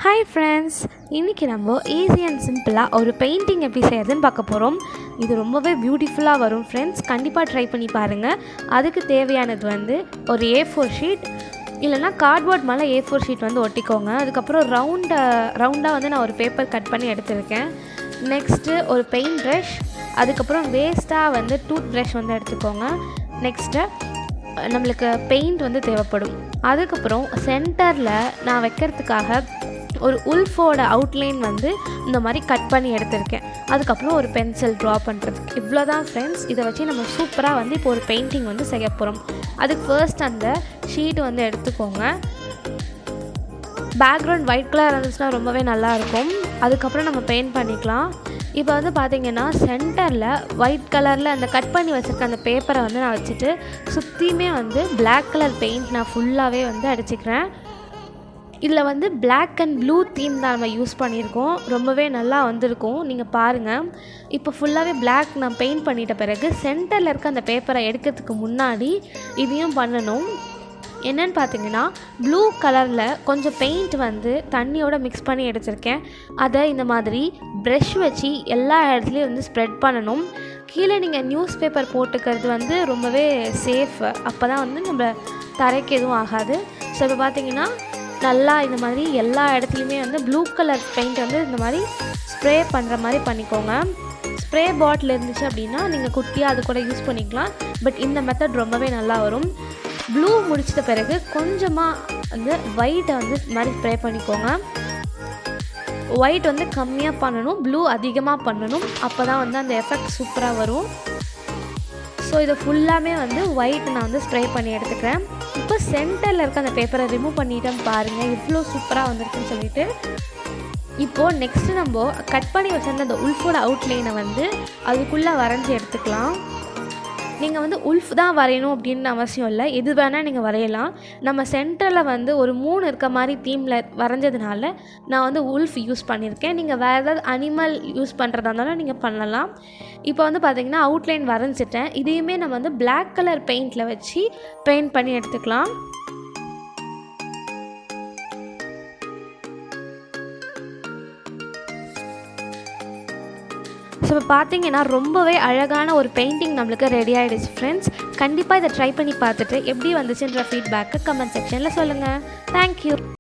Hi friends, இன்றைக்கி நம்ம easy and சிம்பிளாக ஒரு பெயிண்டிங் எப்படி செய்யறதுன்னு பார்க்க போகிறோம். இது ரொம்பவே பியூட்டிஃபுல்லாக வரும் ஃப்ரெண்ட்ஸ். கண்டிப்பாக ட்ரை பண்ணி பாருங்கள். அதுக்கு தேவையானது ஒரு A4 ஷீட் இல்லைனா கார்ட்போர்ட் மேலே A4 ஷீட் ஒட்டிக்கோங்க. அதுக்கப்புறம் ரவுண்டாக நான் ஒரு பேப்பர் கட் பண்ணி எடுத்திருக்கேன். நெக்ஸ்ட்டு ஒரு பெயிண்ட் ப்ரஷ், அதுக்கப்புறம் வேஸ்ட்டாக டூத் ப்ரஷ் எடுத்துக்கோங்க. நெக்ஸ்ட்டு நம்மளுக்கு பெயிண்ட் தேவைப்படும். அதுக்கப்புறம் சென்டரில் நான் வைக்கிறதுக்காக ஒரு உல்ஃபோட அவுட்லைன் இந்த மாதிரி கட் பண்ணி எடுத்திருக்கேன். அதுக்கப்புறம் ஒரு பென்சில் ட்ரா பண்ணுறதுக்கு இவ்வளோ தான் ஃப்ரெண்ட்ஸ். இதை வச்சு நம்ம சூப்பராக இப்போ ஒரு பெயிண்டிங் செய்ய போகிறோம். அதுக்கு ஃபர்ஸ்ட் அந்த ஷீட் எடுத்துக்கோங்க. பேக்ரவுண்ட் ஒயிட் கலர் இருந்துச்சுன்னா ரொம்பவே நல்லாயிருக்கும். அதுக்கப்புறம் நம்ம பெயிண்ட் பண்ணிக்கலாம். இப்போ பார்த்திங்கன்னா சென்டரில் ஒயிட் கலரில் அந்த கட் பண்ணி வச்சுருக்க அந்த பேப்பரை நான் வச்சுட்டு சுற்றியுமே பிளாக் கலர் பெயிண்ட் நான் ஃபுல்லாகவே அடிச்சுக்கிறேன். இதில் பிளாக் அண்ட் ப்ளூ தீம் தான் நம்ம யூஸ் பண்ணியிருக்கோம். ரொம்பவே நல்லா வந்திருக்கும், நீங்கள் பாருங்கள். இப்போ ஃபுல்லாகவே பிளாக் நான் பெயிண்ட் பண்ணிட்ட பிறகு சென்டரில் இருக்க அந்த பேப்பரை எடுக்கிறதுக்கு முன்னாடி இதையும் பண்ணணும். என்னென்னு பார்த்தீங்கன்னா, ப்ளூ கலரில் கொஞ்சம் பெயிண்ட் தண்ணியோட மிக்ஸ் பண்ணி எடுத்திருக்கேன். அதை இந்த மாதிரி ப்ரஷ் வச்சு எல்லா இடத்துலையும் ஸ்ப்ரெட் பண்ணணும். கீழே நீங்கள் நியூஸ் பேப்பர் போட்டுக்கிறது ரொம்பவே சேஃப். அப்போ தான் நம்ம தரைக்கு எதுவும் ஆகாது. ஸோ இப்போ பார்த்தீங்கன்னா நல்லா இந்த மாதிரி எல்லா இடத்துலையுமே ப்ளூ கலர் பெயிண்ட் இந்த மாதிரி ஸ்ப்ரே பண்ணுற மாதிரி பண்ணிக்கோங்க. ஸ்ப்ரே பாட்டில் இருந்துச்சு அப்படின்னா நீங்கள் குட்டியாக அது கூட யூஸ் பண்ணிக்கலாம். பட் இந்த மெத்தட் ரொம்பவே நல்லா வரும். ப்ளூ முடிச்சிட்ட பிறகு கொஞ்சமாக ஒயிட்டை இந்த மாதிரி ஸ்ப்ரே பண்ணிக்கோங்க. ஒயிட் கம்மியாக பண்ணணும், ப்ளூ அதிகமாக பண்ணணும். அப்போ தான் அந்த எஃபெக்ட் சூப்பராக வரும். ஸோ இதை ஃபுல்லாமே ஒயிட் நான் ஸ்ப்ரே பண்ணி எடுத்துக்கிறேன். இப்போ சென்டரில் இருக்க அந்த பேப்பரை ரிமூவ் பண்ணிட்டேன். பாருங்கள் இவ்வளோ சூப்பராக வந்திருக்குன்னு சொல்லிட்டு. இப்போது நெக்ஸ்ட்டு நம்ம கட் பண்ணி வச்சிருந்த அந்த உல்ஃபோட அவுட்லைனை அதுக்குள்ளே வரைஞ்சி எடுத்துக்கலாம். நீங்கள் உல்ஃப் தான் வரையணும் அப்படின்னு அவசியம் இல்லை, எது வேணால் நீங்கள் வரையலாம். நம்ம சென்டரில் ஒரு 3 இருக்க மாதிரி தீமில் வரைஞ்சதுனால நான் உல்ஃப் யூஸ் பண்ணியிருக்கேன். நீங்கள் வேறு ஏதாவது அனிமல் யூஸ் பண்ணுறதா இருந்தாலும் நீங்கள் பண்ணலாம். இப்போ பார்த்திங்கன்னா அவுட்லைன் வரைஞ்சிட்டேன். இதையுமே நம்ம பிளாக் கலர் பெயிண்டில் வச்சு பெயிண்ட் பண்ணி எடுத்துக்கலாம். ஸோ இப்போ பார்த்தீங்கன்னா ரொம்பவே அழகான ஒரு பெயிண்டிங் நம்மளுக்கு ரெடி ஆகிடுச்சு ஃப்ரெண்ட்ஸ். கண்டிப்பாக இதை ட்ரை பண்ணி பார்த்துட்டு எப்படி வந்துச்சுன்ற ஃபீட்பேக்கை கமெண்ட் செக்ஷனில் சொல்லுங்கள். தேங்க்யூ.